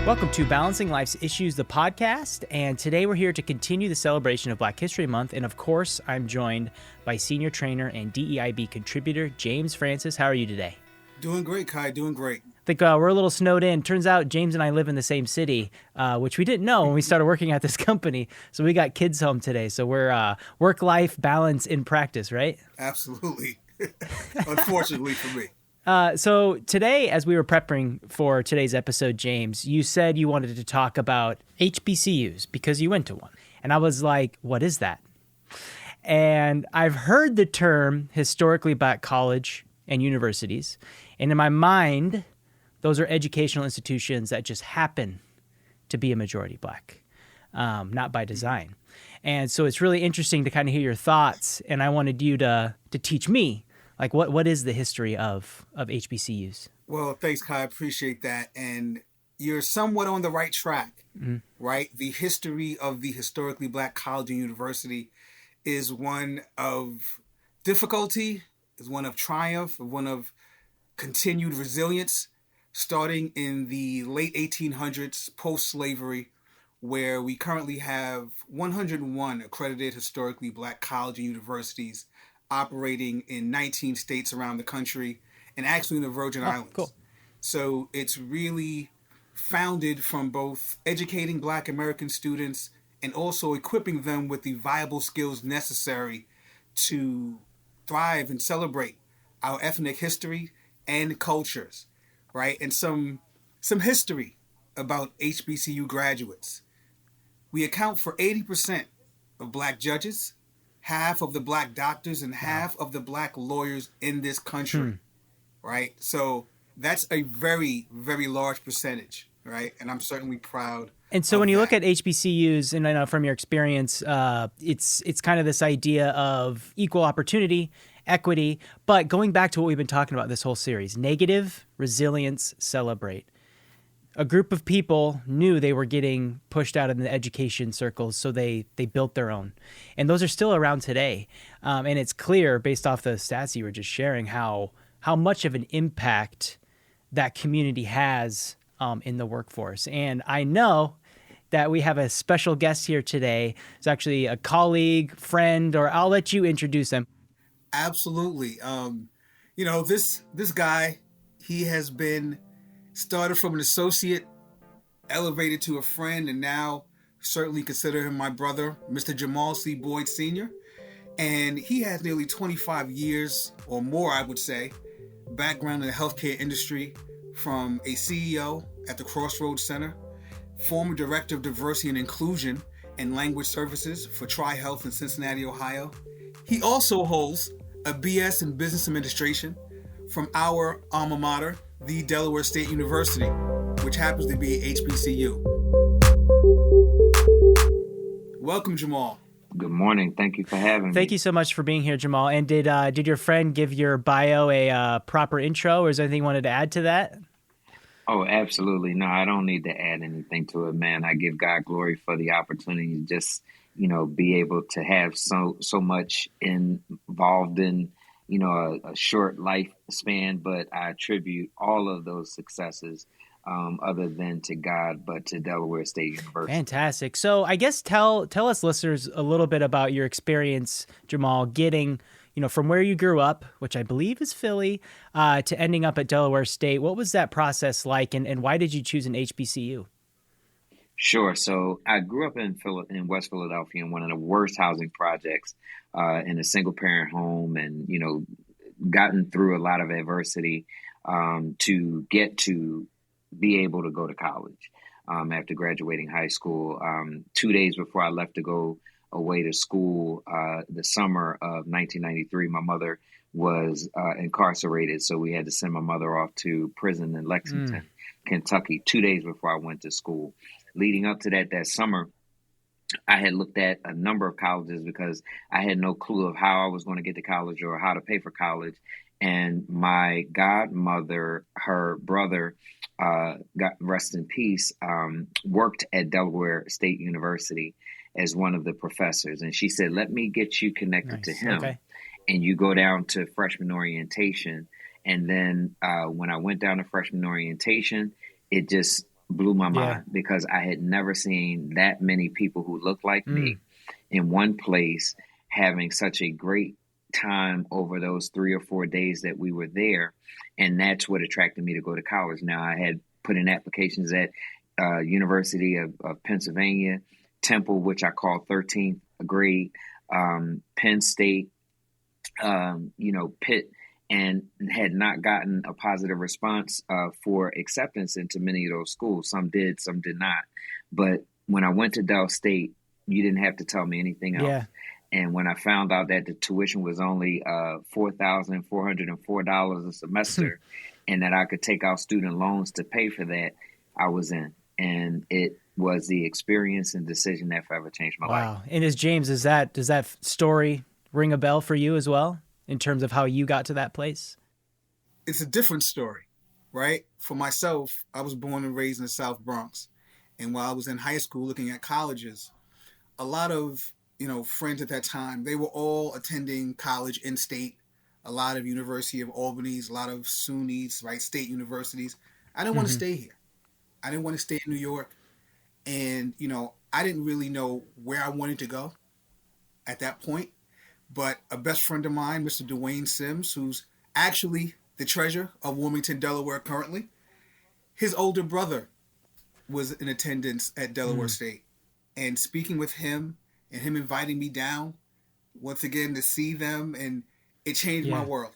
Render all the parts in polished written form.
Welcome to Balancing Life's Issues, the podcast, and today we're here to continue the celebration of Black History Month, and of course, I'm joined by senior trainer and DEIB contributor, James Francis. How are you today? Doing great, Kai, doing great. I think we're a little snowed in. Turns out James and I live in the same city, which we didn't know when we started working at this company, so we got kids home today, so we're work-life balance in practice, right? Absolutely. Unfortunately for me. So today, as we were prepping for today's episode, James, you said you wanted to talk about HBCUs because you went to one. And I was like, what is that? And I've heard the term historically black college and universities. And in my mind, those are educational institutions that just happen to be a majority black, not by design. And so it's really interesting to kind of hear your thoughts. And I wanted you to teach me. Like, what is the history of HBCUs? Well, thanks, Kai. I appreciate that. And you're somewhat on the right track, right? The history of the historically black college and university is one of difficulty, is one of triumph, one of continued resilience, starting in the late 1800s, post-slavery, where we currently have 101 accredited historically black college and universities operating in 19 states around the country and actually in the Virgin Islands. Cool. So it's really founded from both educating Black American students and also equipping them with the viable skills necessary to thrive and celebrate our ethnic history and cultures, right? And some history about HBCU graduates. We account for 80% of Black judges, half of the Black doctors, and half of the Black lawyers in this country, right? So that's a very, very large percentage, right? And I'm certainly proud. And so when you look at HBCUs, and I know from your experience, it's kind of this idea of equal opportunity, equity, but going back to what we've been talking about this whole series, negative, resilience, celebrate. A group of people knew they were getting pushed out in the education circles, so they built their own. And those are still around today. And it's clear, based off the stats you were just sharing, how much of an impact that community has in the workforce. And I know that we have a special guest here today. It's actually a colleague, friend, or I'll let you introduce him. Absolutely. This guy, he has been started from an associate, elevated to a friend, and now certainly consider him my brother, Mr. Jamahal C. Boyd Sr. And he has nearly 25 years or more, I would say, background in the healthcare industry, from a CEO at the Crossroads Center, former director of diversity and inclusion and language services for TriHealth in Cincinnati, Ohio. He also holds a BS in business administration from our alma mater, the Delaware State University, which happens to be a HBCU. Welcome, Jamahal. Good morning. Thank you for having me. Thank you so much for being here, Jamahal. And did your friend give your bio a proper intro, or is there anything you wanted to add to that? Oh, absolutely. No, I don't need to add anything to it, man. I give God glory for the opportunity to just, be able to have so much involved in a short lifespan, but I attribute all of those successes other than to God, but to Delaware State University. Fantastic. So I guess tell us listeners a little bit about your experience, Jamahal, getting, from where you grew up, which I believe is Philly, to ending up at Delaware State. What was that process like, and why did you choose an HBCU? Sure. So I grew up in West Philadelphia in one of the worst housing projects in a single parent home, and, gotten through a lot of adversity to get to be able to go to college after graduating high school. 2 days before I left to go away to school, the summer of 1993, my mother was incarcerated. So we had to send my mother off to prison in Lexington, Kentucky, 2 days before I went to school. Leading up to that summer, I had looked at a number of colleges because I had no clue of how I was going to get to college or how to pay for college. And my godmother, her brother, God rest in peace, worked at Delaware State University as one of the professors. And she said, let me get you connected to him. Okay. And you go down to freshman orientation. And then when I went down to freshman orientation, it just blew my Yeah. mind because I had never seen that many people who looked like Mm. me in one place having such a great time over those 3 or 4 days that we were there. And that's what attracted me to go to college. Now, I had put in applications at University of Pennsylvania, Temple, which I call 13th grade, Penn State, Pitt, and had not gotten a positive response for acceptance into many of those schools. Some did, some did not. But when I went to Del State, you didn't have to tell me anything else. Yeah. And when I found out that the tuition was only $4,404 a semester, and that I could take out student loans to pay for that, I was in. And it was the experience and decision that forever changed my life. Wow. And does that story ring a bell for you as well in terms of how you got to that place? It's a different story, right? For myself, I was born and raised in the South Bronx. And while I was in high school looking at colleges, a lot of, friends at that time, they were all attending college in state, a lot of University of Albany's, a lot of SUNY's, right? State universities. I didn't want to stay here. I didn't want to stay in New York. And, I didn't really know where I wanted to go at that point. But a best friend of mine, Mr. Dwayne Sims, who's actually the treasurer of Wilmington, Delaware currently, his older brother was in attendance at Delaware State. And speaking with him and him inviting me down once again to see them, and it changed my world.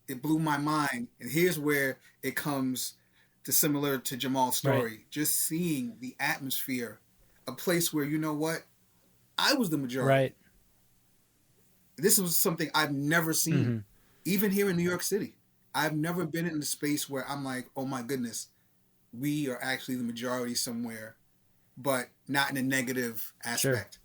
It blew my mind. And here's where it comes to similar to Jamal's story. Right. Just seeing the atmosphere, a place where, I was the majority. Right. This was something I've never seen, even here in New York City. I've never been in a space where I'm like, oh my goodness, we are actually the majority somewhere, but not in a negative aspect,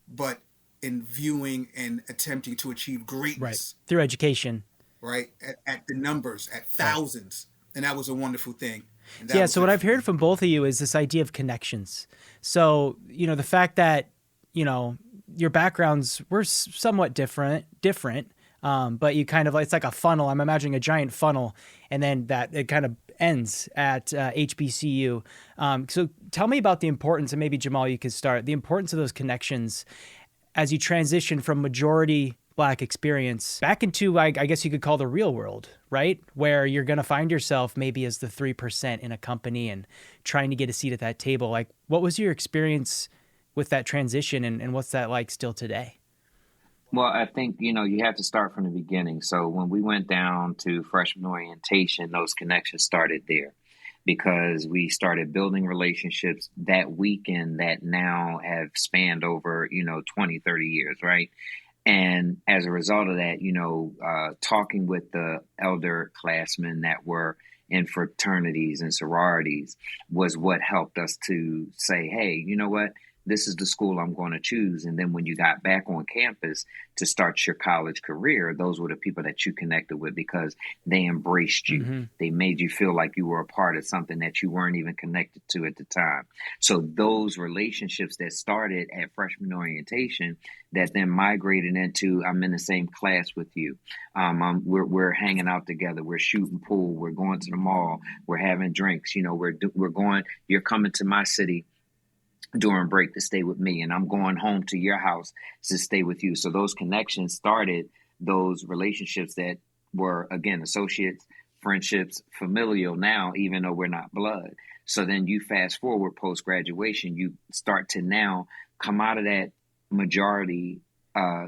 but in viewing and attempting to achieve greatness. Right. Through education. Right. At the numbers, at thousands. And that was a wonderful thing. So what I've heard from both of you is this idea of connections. So, the fact that, your backgrounds were somewhat different, but you kind of, it's like a funnel. I'm imagining a giant funnel, and then that it kind of ends at HBCU. So tell me about the importance, and maybe Jamal, you could start, the importance of those connections as you transition from majority Black experience back into, I guess you could call the real world, right? Where you're going to find yourself maybe as the 3% in a company and trying to get a seat at that table. Like, what was your experience with that transition, and what's that like still today? Well, I think, you have to start from the beginning. So when we went down to freshman orientation, those connections started there because we started building relationships that weekend that now have spanned over, 20, 30 years, right? And as a result of that, talking with the elder classmen that were in fraternities and sororities was what helped us to say, hey, you know what? This is the school I'm going to choose. And then when you got back on campus to start your college career, those were the people that you connected with because they embraced you. They made you feel like you were a part of something that you weren't even connected to at the time. So those relationships that started at freshman orientation that then migrated into, I'm in the same class with you. We're hanging out together. We're shooting pool. We're going to the mall. We're having drinks. We're going, you're coming to my city during break to stay with me, and I'm going home to your house to stay with you. So those connections started those relationships that were, again, associates, friendships, familial now, even though we're not blood. So then you fast forward post-graduation, you start to now come out of that majority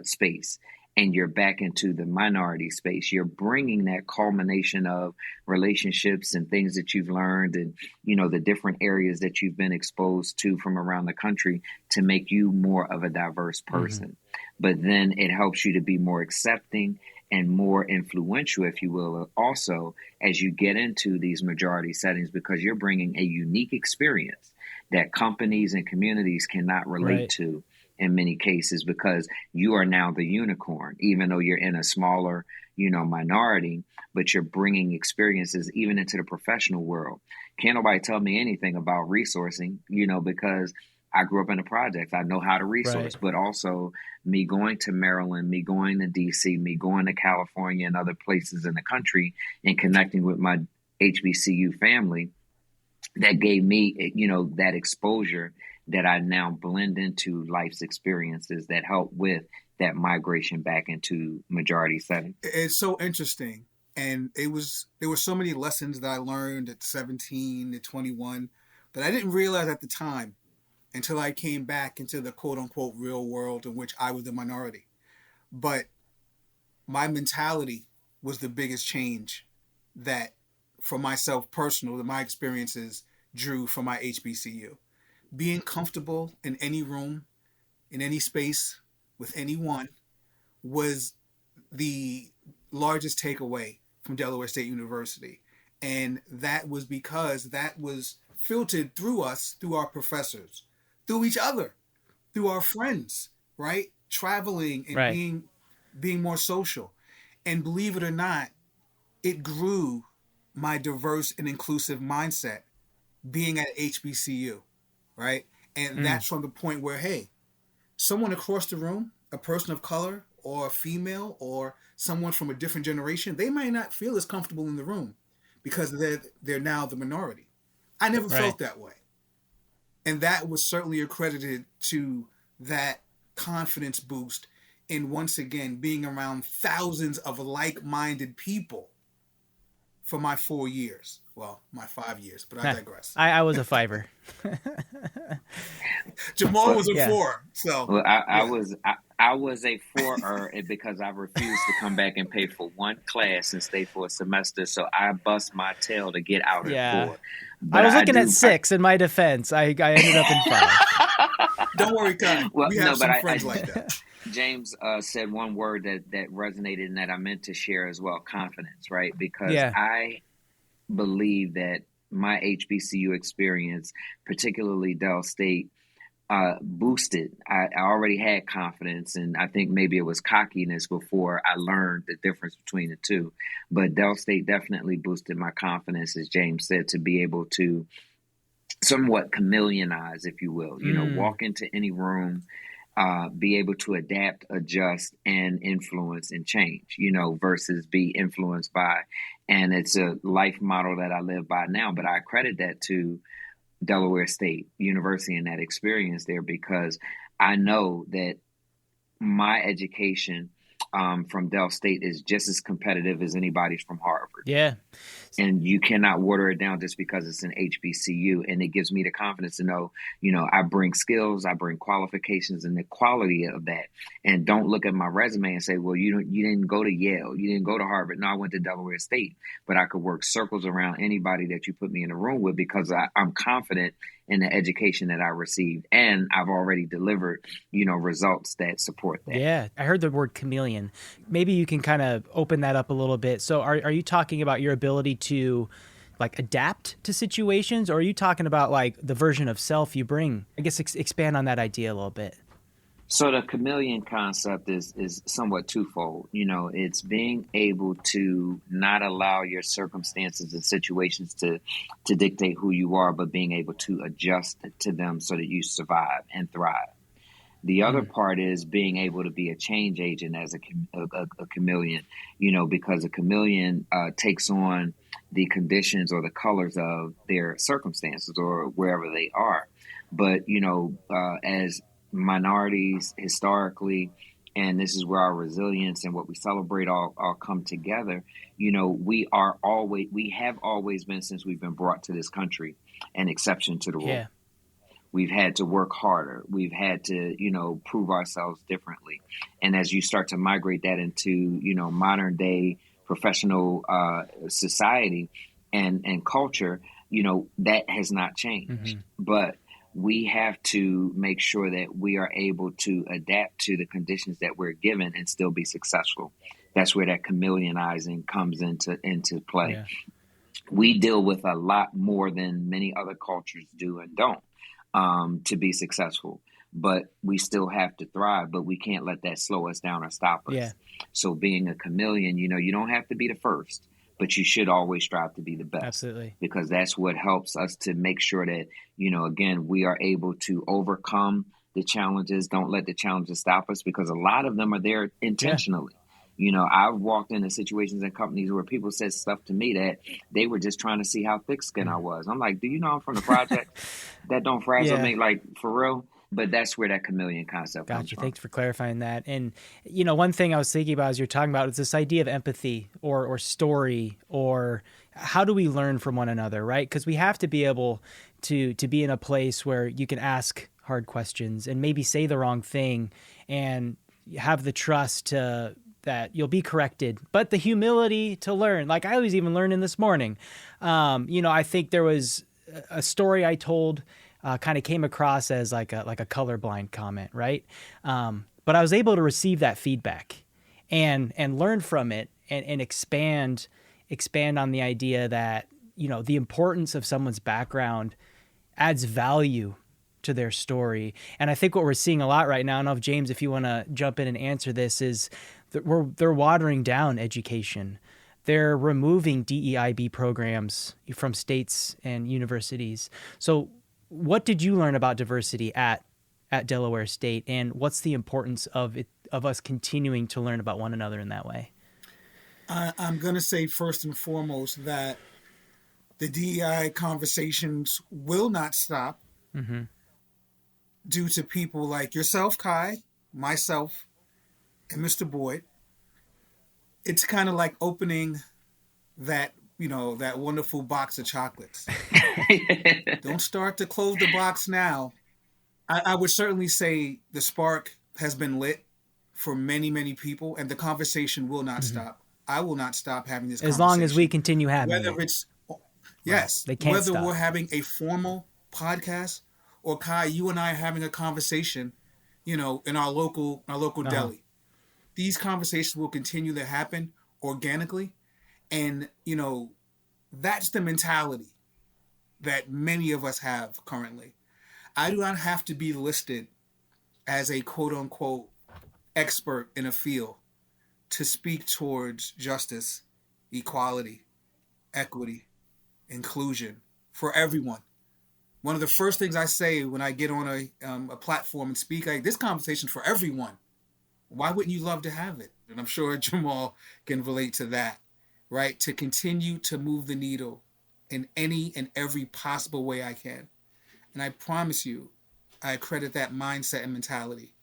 space, and you're back into the minority space. You're bringing that culmination of relationships and things that you've learned and, the different areas that you've been exposed to from around the country to make you more of a diverse person. But then it helps you to be more accepting and more influential, if you will, also as you get into these majority settings, because you're bringing a unique experience that companies and communities cannot relate to in many cases, because you are now the unicorn, even though you're in a smaller, minority, but you're bringing experiences even into the professional world. Can't nobody tell me anything about resourcing, because I grew up in the projects. I know how to resource, but also me going to Maryland, me going to DC, me going to California and other places in the country and connecting with my HBCU family that gave me, that exposure that I now blend into life's experiences that help with that migration back into majority setting. It's so interesting. And there were so many lessons that I learned at 17 to 21 that I didn't realize at the time until I came back into the quote unquote real world in which I was the minority. But my mentality was the biggest change that, for myself personal, that my experiences drew from my HBCU. Being comfortable in any room, in any space, with anyone was the largest takeaway from Delaware State University. And that was because that was filtered through us, through our professors, through each other, through our friends, right? Traveling and Right. being more social. And believe it or not, it grew my diverse and inclusive mindset being at HBCU, right? And that's from the point where, hey, someone across the room, a person of color or a female or someone from a different generation, they might not feel as comfortable in the room because they're now the minority. I never Right. felt that way. And that was certainly accredited to that confidence boost in, once again, being around thousands of like-minded people for my 4 years. Well, my 5 years, but I digress. I was a fiver. Jamal was a Yeah. 4. So Well, I was a 4 because I refused to come back and pay for one class and stay for a semester. So I bust my tail to get out Yeah. at 4. But I was looking at 6 in my defense. I ended up in 5. don't worry, Kai. Well, We have no, some but friends like that. James said one word that resonated and that I meant to share as well: confidence, right? Because Yeah. I believe that my HBCU experience, particularly Del State, boosted. I already had confidence, and I think maybe it was cockiness before I learned the difference between the two. But Del State definitely boosted my confidence, as James said, to be able to somewhat chameleonize, if you will, walk into any room, be able to adapt, adjust, and influence and change, versus be influenced by. And it's a life model that I live by now, but I credit that to Delaware State University and that experience there, because I know that my education from Del State is just as competitive as anybody's from Harvard. Yeah. And you cannot water it down just because it's an HBCU. And it gives me the confidence to know, I bring skills, I bring qualifications, and the quality of that. And don't look at my resume and say, well, you didn't go to Yale, you didn't go to Harvard. No, I went to Delaware State. But I could work circles around anybody that you put me in a room with, because I'm confident in the education that I received. And I've already delivered, results that support that. Yeah. I heard the word chameleon. Maybe you can kind of open that up a little bit. So are you talking about your ability to like adapt to situations, or are you talking about like the version of self you bring? I guess expand on that idea a little bit. So the chameleon concept is somewhat twofold. It's being able to not allow your circumstances and situations to dictate who you are, but being able to adjust to them so that you survive and thrive. The other part is being able to be a change agent as a chameleon, because a chameleon takes on the conditions or the colors of their circumstances or wherever they are. But, as minorities historically, and this is where our resilience and what we celebrate all come together, we have always been, since we've been brought to this country, an exception to the rule. Yeah. We've had to work harder. We've had to, prove ourselves differently. And as you start to migrate that into, modern day professional society and culture, that has not changed. But we have to make sure that we are able to adapt to the conditions that we're given and still be successful. That's where that chameleonizing comes into play. Yeah. We deal with a lot more than many other cultures do and don't. To be successful, but we still have to thrive, but we can't let that slow us down or stop us. Yeah. So being a chameleon, you don't have to be the first, but you should always strive to be the best. Absolutely. Because that's what helps us to make sure that, again, we are able to overcome the challenges. Don't let the challenges stop us, because a lot of them are there intentionally. I've walked into situations and companies where people said stuff to me that they were just trying to see how thick skinned I was. I'm like, do you know I'm from the project? That don't frazzle Yeah. me, like, for real. But that's where that chameleon concept comes Gotcha. from. Thanks for clarifying that. And, one thing I was thinking about as you're talking about is this idea of empathy or story, or how do we learn from one another, right? Because we have to be able to be in a place where you can ask hard questions and maybe say the wrong thing and have the trust that you'll be corrected, but the humility to learn. Like I was even learning this morning. I think there was a story I told kind of came across as like a colorblind comment, right? But I was able to receive that feedback and learn from it and expand on the idea that, the importance of someone's background adds value to their story. And I think what we're seeing a lot right now, I don't know if James, if you want to jump in and answer this, is that they're watering down education. They're removing DEIB programs from states and universities. So what did you learn about diversity at Delaware State, and what's the importance of us continuing to learn about one another in that way? I'm going to say first and foremost that the DEI conversations will not stop due to people like yourself, Kai, myself, and Mr. Boyd. It's kind of like opening that wonderful box of chocolates. Don't start to close the box now. I would certainly say the spark has been lit for many, many people, and the conversation will not stop. I will not stop having this conversation. As long as we continue having whether it. It's, yes, they can't whether stop. We're having a formal podcast or Kai, you and I are having a conversation, in our local deli. These conversations will continue to happen organically. And, that's the mentality that many of us have currently. I do not have to be listed as a quote unquote expert in a field to speak towards justice, equality, equity, inclusion for everyone. One of the first things I say when I get on a platform and speak, like, this conversation for everyone. Why wouldn't you love to have it? And I'm sure Jamal can relate to that, right? To continue to move the needle in any and every possible way I can. And I promise you, I credit that mindset and mentality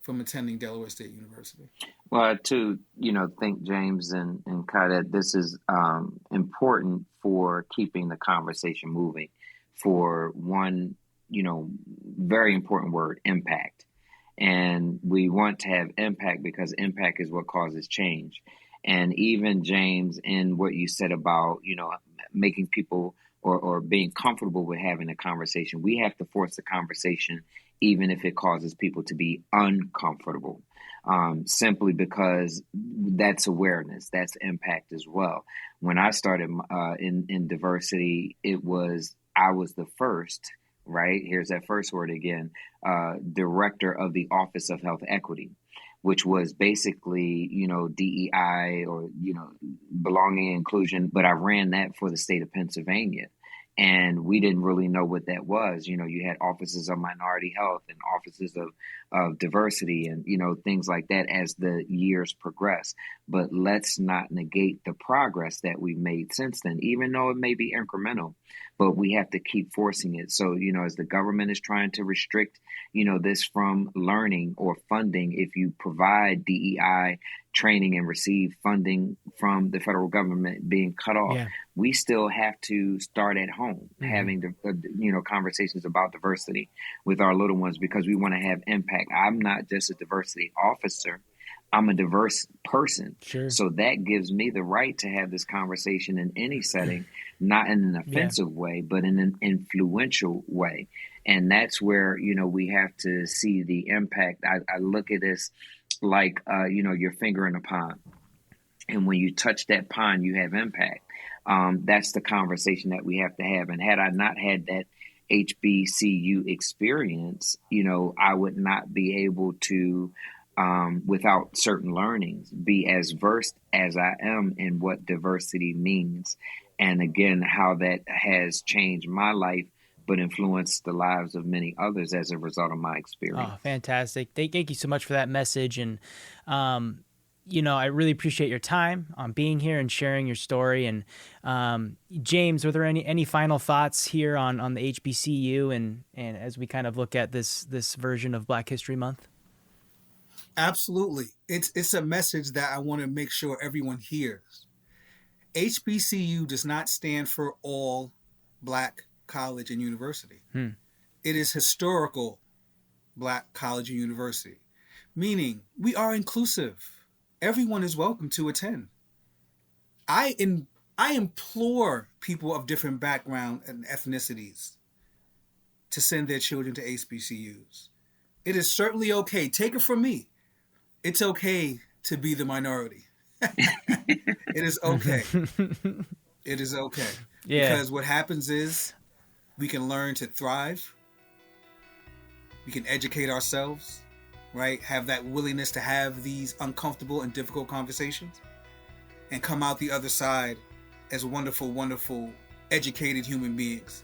from attending Delaware State University. Well, to, think, James and Kai, that this is important for keeping the conversation moving. For one, very important word, impact. And we want to have impact because impact is what causes change. And even, James, in what you said about, making people or being comfortable with having a conversation, we have to force the conversation, even if it causes people to be uncomfortable, simply because that's awareness, that's impact as well. When I started in diversity, I was the first, right? Here's that first word again, director of the Office of Health Equity, which was basically, DEI or, belonging and inclusion. But I ran that for the state of Pennsylvania. And we didn't really know what that was. You had offices of minority health and offices of diversity and, things like that as the years progress. But let's not negate the progress that we've made since then, even though it may be incremental. But we have to keep forcing it. So, as the government is trying to restrict, this from learning or funding, if you provide DEI training and receive funding from the federal government being cut off, we still have to start at home, having the, conversations about diversity with our little ones, because we want to have impact. I'm not just a diversity officer. I'm a diverse person. Sure. So that gives me the right to have this conversation in any setting, not in an offensive way, but in an influential way. And that's where, we have to see the impact. I look at this like, your finger in a pond. And when you touch that pond, you have impact. That's the conversation that we have to have. And had I not had that HBCU experience, I would not be able to, without certain learnings, be as versed as I am in what diversity means. And again, how that has changed my life, but influenced the lives of many others as a result of my experience. Oh, fantastic. Thank you so much for that message. And, I really appreciate your time on being here and sharing your story. And James, were there any final thoughts here on the HBCU and as we kind of look at this version of Black History Month? Absolutely. It's a message that I want to make sure everyone hears. HBCU does not stand for all Black college and university. It is historical Black college and university, meaning we are inclusive. Everyone is welcome to attend. I implore people of different background and ethnicities to send their children to HBCUs. It is certainly okay. Take it from me. It's okay to be the minority. It is okay. It is okay. Yeah. Because what happens is we can learn to thrive. We can educate ourselves, right? Have that willingness to have these uncomfortable and difficult conversations and come out the other side as wonderful, wonderful, educated human beings.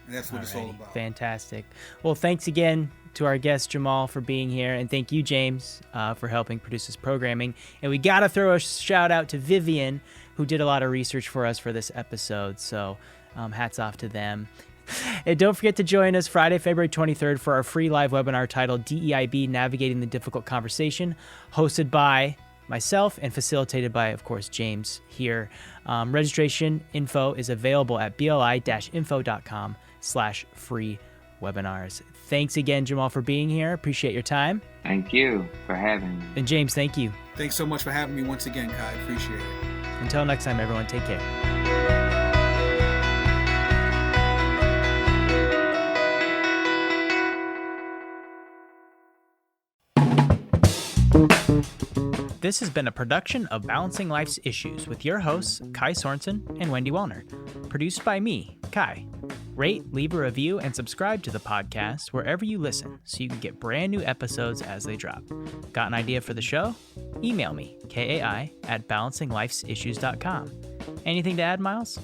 And that's what it's all about. Fantastic. Well, thanks again to our guest, Jamahal, for being here. And thank you, James, for helping produce this programming. And we got to throw a shout out to Vivian, who did a lot of research for us for this episode. So hats off to them. And don't forget to join us Friday, February 23rd for our free live webinar titled DEIB Navigating the Difficult Conversation, hosted by myself and facilitated by, of course, James here. Registration info is available at bli-info.com/free webinars. Thanks again, Jamahal, for being here. Appreciate your time. Thank you for having me. And James, thank you. Thanks so much for having me once again, Kai. Appreciate it. Until next time, everyone, take care. This has been a production of Balancing Life's Issues with your hosts, Kai Sorensen and Wendy Wallner. Produced by me, Kai. Rate, leave a review, and subscribe to the podcast wherever you listen so you can get brand new episodes as they drop. Got an idea for the show? Email me, kai@balancinglifesissues.com. Anything to add, Miles?